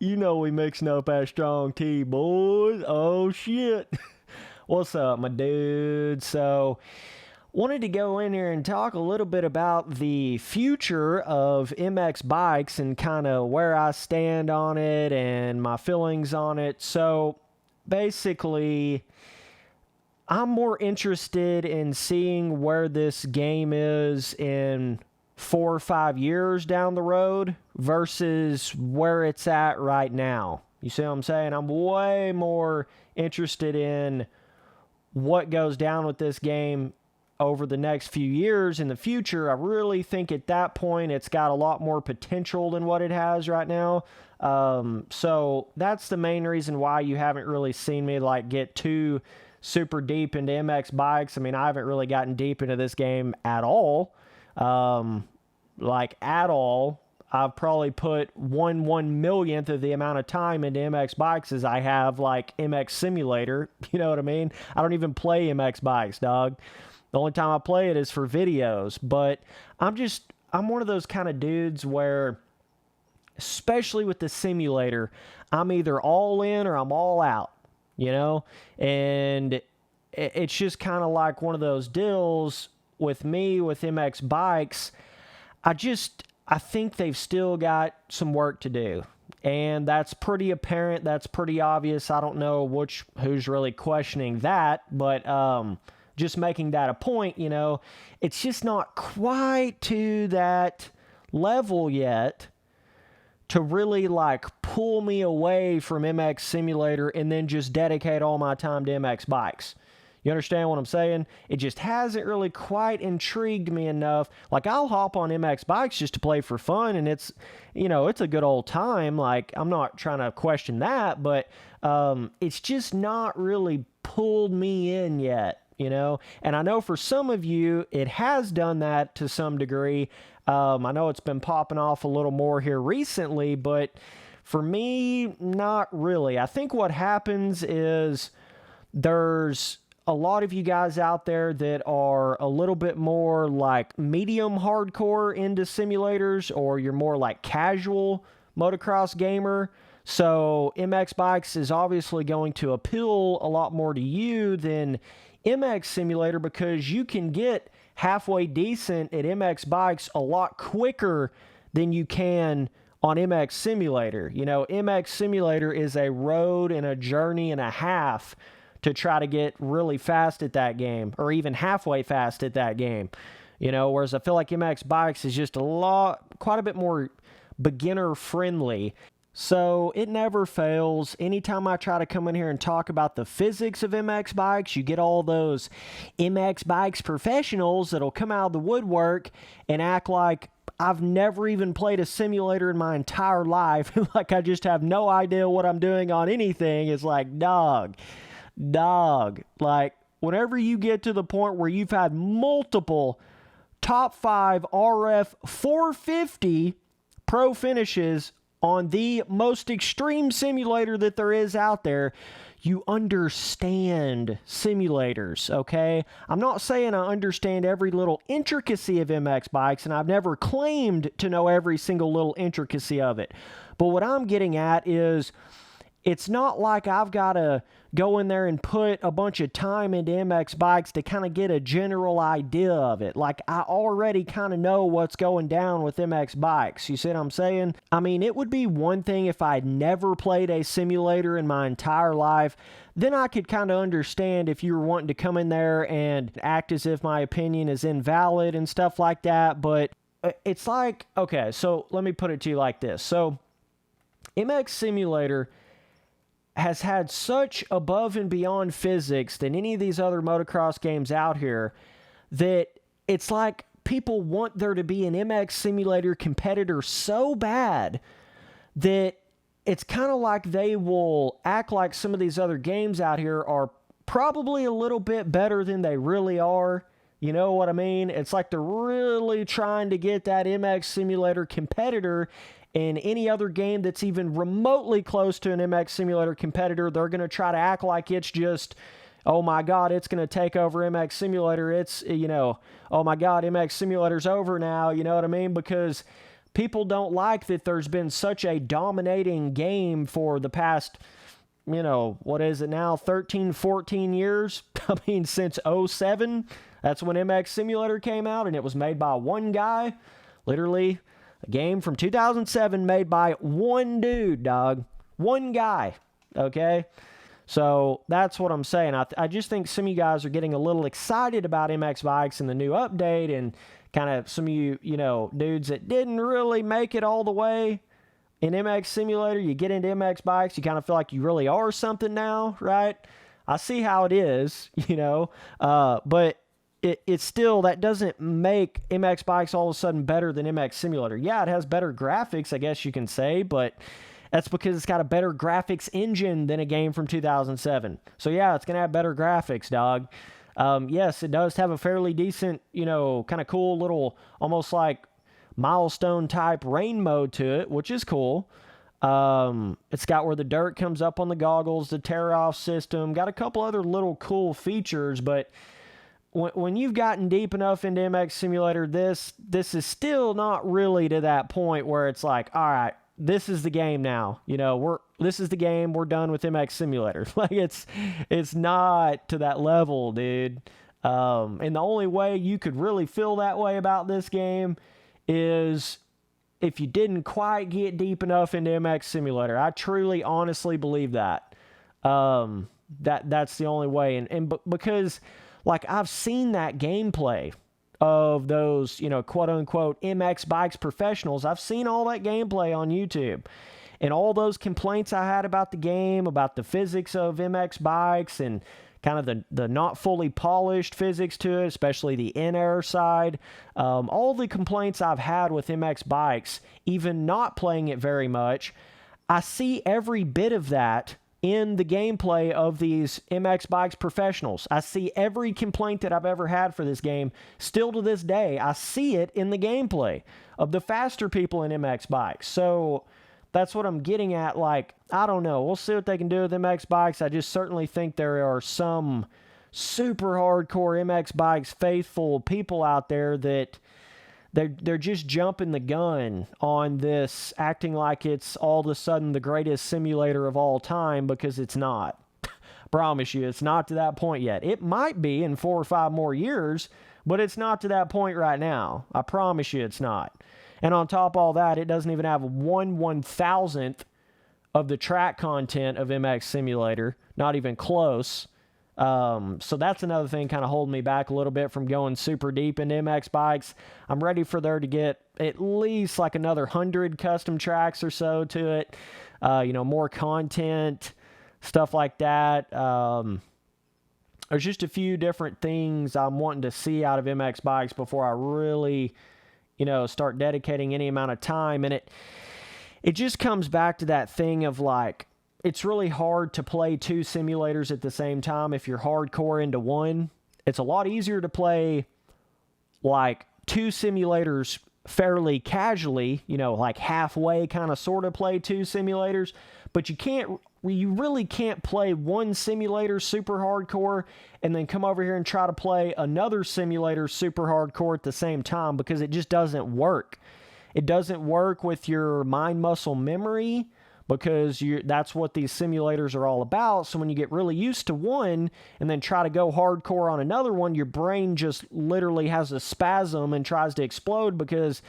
You know we mixing up that strong tea, boys. Oh, shit. What's up, my dude? So, wanted to go in here and talk a little bit about the future of MX bikes and kind of where I stand on it and my feelings on it. So, basically, I'm more interested in seeing where this game is in 4 or 5 years down the road versus where it's at right now. You see what I'm saying? I'm way more interested in what goes down with this game over the next few years in the future. I really think at that point it's got a lot more potential than what it has right now. So that's the main reason why you haven't really seen me like get too super deep into MX bikes. I mean, I haven't really gotten deep into this game at all. Like at all. I've probably put 1/1 millionth of the amount of time into MX bikes as I have like MX Simulator. You know what I mean? I don't even play MX bikes, dog. The only time I play it is for videos. But I'm one of those kind of dudes where, especially with the simulator, I'm either all in or I'm all out, you know? And it's just kind of like one of those deals with me with MX bikes. I think they've still got some work to do. And that's pretty apparent. That's pretty obvious. I don't know who's really questioning that, but just making that a point, you know, it's just not quite to that level yet to really like pull me away from MX Simulator and then just dedicate all my time to MX bikes. You understand what I'm saying? It just hasn't really quite intrigued me enough. Like, I'll hop on MX bikes just to play for fun, and it's, you know, it's a good old time. Like, I'm not trying to question that, but it's just not really pulled me in yet, you know? And I know for some of you, it has done that to some degree. I know it's been popping off a little more here recently, but for me, not really. I think what happens is there's a lot of you guys out there that are a little bit more like medium hardcore into simulators, or you're more like casual motocross gamer. So MX bikes is obviously going to appeal a lot more to you than MX Simulator, because you can get halfway decent at MX bikes a lot quicker than you can on MX Simulator. You know, MX Simulator is a road and a journey and a half to try to get really fast at that game, or even halfway fast at that game. You know, whereas I feel like MX bikes is just quite a bit more beginner friendly. So it never fails. Anytime I try to come in here and talk about the physics of MX bikes, you get all those MX bikes professionals that'll come out of the woodwork and act like I've never even played a simulator in my entire life. Like I just have no idea what I'm doing on anything. It's like, dog, like whenever you get to the point where you've had multiple top 5 RF 450 pro finishes on the most extreme simulator that there is out there, you understand simulators, okay? I'm not saying I understand every little intricacy of MX bikes, and I've never claimed to know every single little intricacy of it. But what I'm getting at is, it's not like I've got to go in there and put a bunch of time into MX bikes to kind of get a general idea of it. Like, I already kind of know what's going down with MX bikes. You see what I'm saying? I mean, it would be one thing if I'd never played a simulator in my entire life. Then I could kind of understand if you were wanting to come in there and act as if my opinion is invalid and stuff like that. But it's like, okay, so let me put it to you like this. So, MX Simulator has had such above and beyond physics than any of these other motocross games out here that it's like people want there to be an MX Simulator competitor so bad that it's kind of like they will act like some of these other games out here are probably a little bit better than they really are. You know what I mean? It's like they're really trying to get that MX Simulator competitor. In any other game that's even remotely close to an MX Simulator competitor, they're going to try to act like it's just, oh my God, it's going to take over MX Simulator. It's, you know, oh my God, MX Simulator's over now. You know what I mean? Because people don't like that there's been such a dominating game for the past, what is it now, 13, 14 years? I mean, since '07, that's when MX Simulator came out, and it was made by one guy. Literally, a game from 2007 made by one dude, dog. One guy, okay? So that's what I'm saying. I just think some of you guys are getting a little excited about MX Bikes and the new update, and kind of some of you, dudes that didn't really make it all the way in MX Simulator, you get into MX Bikes, you kind of feel like you really are something now, right? I see how it is, but it's still, that doesn't make MX Bikes all of a sudden better than MX Simulator. Yeah, it has better graphics, I guess you can say, but that's because it's got a better graphics engine than a game from 2007. So yeah, it's going to have better graphics, dog. Yes, it does have a fairly decent, kind of cool little, almost like milestone type rain mode to it, which is cool. It's got where the dirt comes up on the goggles, the tear off system, got a couple other little cool features, but when you've gotten deep enough into MX Simulator, this is still not really to that point where it's like, all right, this is the game now. This is the game. We're done with MX Simulator. Like it's not to that level, dude. And the only way you could really feel that way about this game is if you didn't quite get deep enough into MX Simulator. I truly, honestly believe that. That's the only way. And because, like, I've seen that gameplay of those, quote-unquote MX Bikes professionals. I've seen all that gameplay on YouTube. And all those complaints I had about the game, about the physics of MX Bikes, and kind of the not fully polished physics to it, especially the in-air side. All the complaints I've had with MX Bikes, even not playing it very much, I see every bit of that in the gameplay of these MX Bikes professionals. I see every complaint that I've ever had for this game. Still to this day, I see it in the gameplay of the faster people in MX Bikes. So that's what I'm getting at. Like, I don't know. We'll see what they can do with MX Bikes. I just certainly think there are some super hardcore MX Bikes faithful people out there that they're just jumping the gun on this, acting like it's all of a sudden the greatest simulator of all time, because it's not. Promise you, it's not to that point yet. It might be in 4 or 5 more years, but it's not to that point right now. I promise you it's not. And on top of all that, it doesn't even have 1/1000th of the track content of MX Simulator. Not even close. So that's another thing kind of holding me back a little bit from going super deep into MX Bikes. I'm ready for there to get at least like another 100 custom tracks or so to it. More content, stuff like that. There's just a few different things I'm wanting to see out of MX Bikes before I really, start dedicating any amount of time. And it just comes back to that thing of like, it's really hard to play 2 simulators at the same time if you're hardcore into one. It's a lot easier to play like 2 simulators fairly casually, like halfway kind of sort of play 2 simulators, but you really can't play one simulator super hardcore and then come over here and try to play another simulator super hardcore at the same time, because it just doesn't work. It doesn't work with your mind muscle memory, because that's what these simulators are all about. So when you get really used to one and then try to go hardcore on another one, your brain just literally has a spasm and tries to explode, because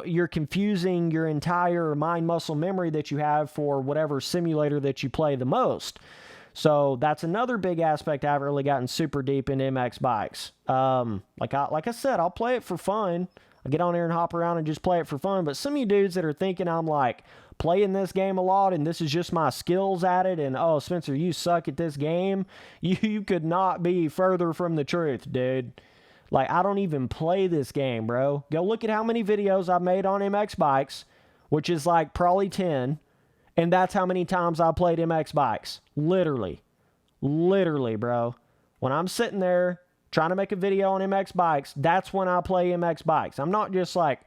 you're confusing your entire mind muscle memory that you have for whatever simulator that you play the most. So that's another big aspect. I haven't really gotten super deep into MX Bikes. Like I said, I'll play it for fun. I get on there and hop around and just play it for fun. But some of you dudes that are thinking I'm like playing this game a lot and this is just my skills at it, and oh, Spencer, you suck at this game, you could not be further from the truth, dude. Like, I don't even play this game, bro. Go look at how many videos I've made on MX Bikes, which is like probably 10, and that's how many times I played MX Bikes. Literally, bro. When I'm sitting there trying to make a video on MX Bikes, that's when I play MX Bikes. I'm not just like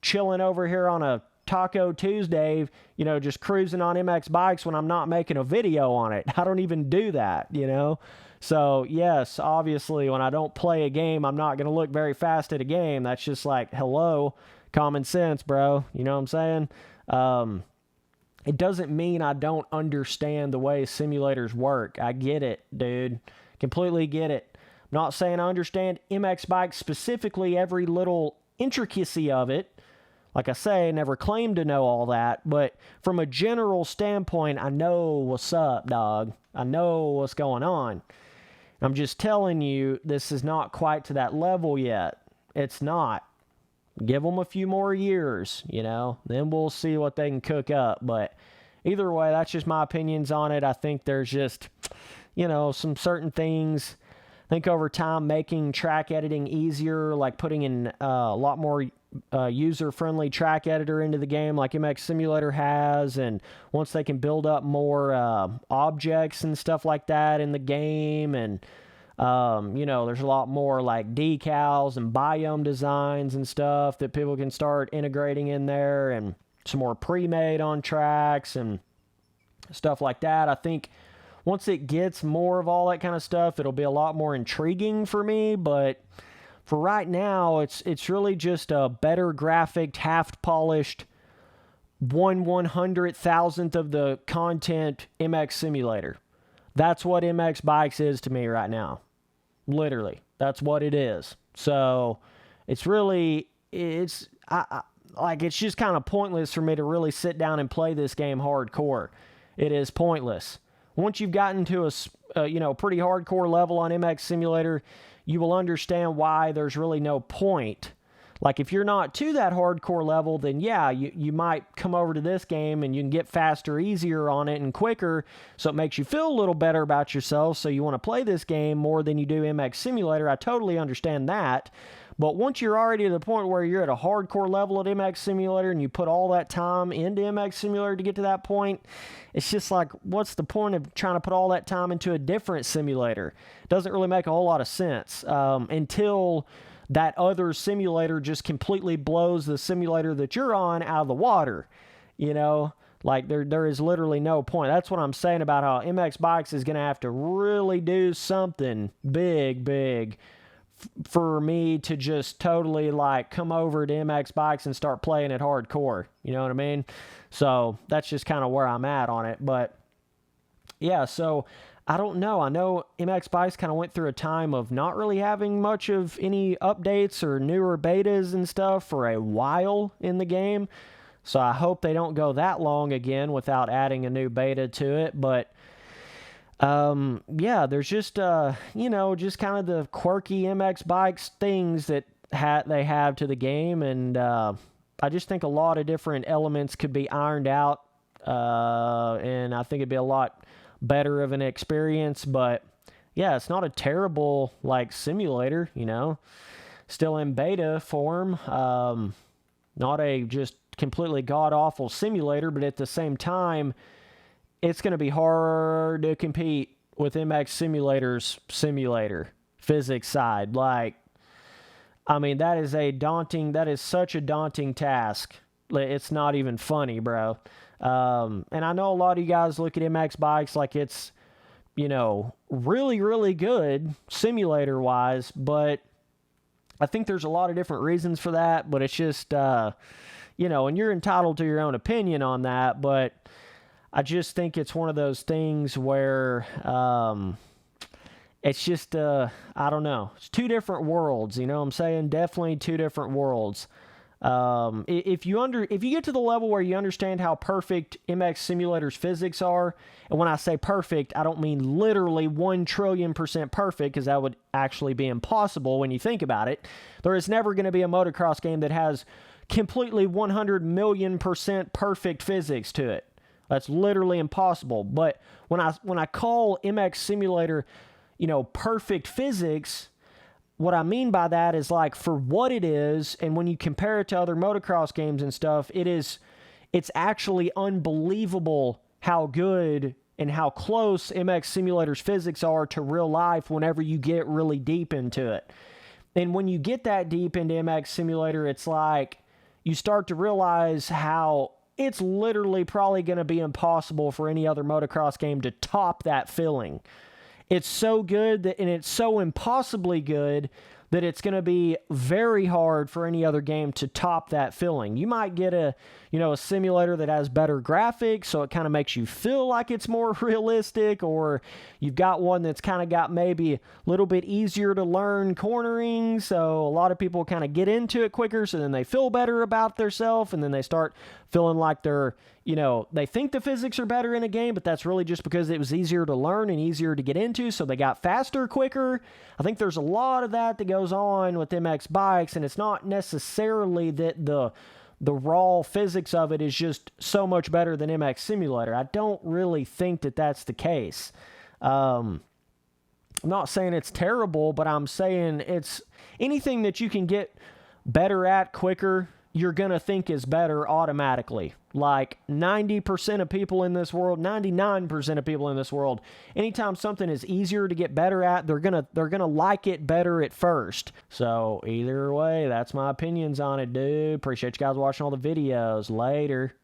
chilling over here on a Taco Tuesday, just cruising on MX Bikes when I'm not making a video on it. I don't even do that, So, yes, obviously, when I don't play a game, I'm not going to look very fast at a game. That's just like, hello, Common sense, bro. You know what I'm saying? It doesn't mean I don't understand the way simulators work. I get it, dude. Completely get it. I'm not saying I understand MX bikes specifically, every little intricacy of it. Like I say, I never claimed to know all that. But from a general standpoint, I know what's up, dog. I know what's going on. I'm just telling you, this is not quite to that level yet. It's not. Give them a few more years, you know, then we'll see what they can cook up. But either way, that's just my opinions on it. I think there's just, you know, some certain things. I think over time, making track editing easier, like putting in a lot more user-friendly track editor into the game like MX Simulator has, and once they can build up more objects and stuff like that in the game, and you know, there's a lot more like decals and biome designs and stuff that people can start integrating in there, and some more pre-made on tracks and stuff like that. I think once it gets more of all that kind of stuff, it'll be a lot more intriguing for me. But for right now, it's really just a better graphic, half-polished, 1/100,000th of the content MX Simulator. That's what MX Bikes is to me right now. Literally, that's what it is. So it's really, it's just kind of pointless for me to really sit down and play this game hardcore. It is pointless. Once you've gotten to a pretty hardcore level on MX Simulator, you will understand why there's really no point. Like, if you're not to that hardcore level, then yeah, you might come over to this game and you can get faster, easier on it, and quicker, so it makes you feel a little better about yourself, so you want to play this game more than you do MX Simulator. I totally understand that. But once you're already to the point where you're at a hardcore level at MX Simulator and you put all that time into MX Simulator to get to that point, it's just like, what's the point of trying to put all that time into a different simulator? It doesn't really make a whole lot of sense until that other simulator just completely blows the simulator that you're on out of the water. You know, like there is literally no point. That's what I'm saying about how MX Bikes is going to have to really do something big for me to just totally like come over to MX Bikes and start playing it hardcore. You know what I mean? So that's just kind of where I'm at on it. But yeah, so I don't know. I know MX Bikes kind of went through a time of not really having much of any updates or newer betas and stuff for a while in the game. So I hope they don't go that long again without adding a new beta to it. But yeah, there's just, just kind of the quirky MX Bikes things that they have to the game. And I just think a lot of different elements could be ironed out. And I think it'd be a lot better of an experience. But yeah, it's not a terrible like simulator, you know, still in beta form. Not a just completely god-awful simulator, but at the same time, it's going to be hard to compete with MX Simulator's simulator physics side. Like, I mean, that is such a daunting task. It's not even funny, bro. And I know a lot of you guys look at MX Bikes like it's, you know, really, really good simulator-wise, but I think there's a lot of different reasons for that, but it's just, you know, and you're entitled to your own opinion on that, but I just think it's one of those things where it's just, I don't know. It's two different worlds, you know what I'm saying? Definitely two different worlds. If you get to the level where you understand how perfect MX Simulator's physics are, and when I say perfect, I don't mean literally 1,000,000,000% perfect, because that would actually be impossible when you think about it. There is never going to be a motocross game that has completely 100,000,000% perfect physics to it. That's literally impossible. But when I call MX Simulator, you know, perfect physics, what I mean by that is, like, for what it is, and when you compare it to other motocross games and stuff, it's actually unbelievable how good and how close MX Simulator's physics are to real life whenever you get really deep into it. And when you get that deep into MX Simulator, it's like you start to realize how it's literally probably going to be impossible for any other motocross game to top that feeling. It's so good and it's so impossibly good that it's going to be very hard for any other game to top that feeling. You might get a simulator that has better graphics, so it kind of makes you feel like it's more realistic, or you've got one that's kind of got maybe a little bit easier to learn cornering, so a lot of people kind of get into it quicker, so then they feel better about themselves, and then they start feeling like they think the physics are better in a game, but that's really just because it was easier to learn and easier to get into, so they got faster quicker. I think there's a lot of that goes on with MX bikes, and it's not necessarily that the raw physics of it is just so much better than MX Simulator. I don't really think that that's the case. I'm not saying it's terrible, but I'm saying it's anything that you can get better at quicker, you're going to think is better automatically. Like 90% of people in this world, 99% of people in this world, anytime something is easier to get better at, they're going to like it better at first. So either way, that's my opinions on it, dude. Appreciate you guys watching all the videos. Later.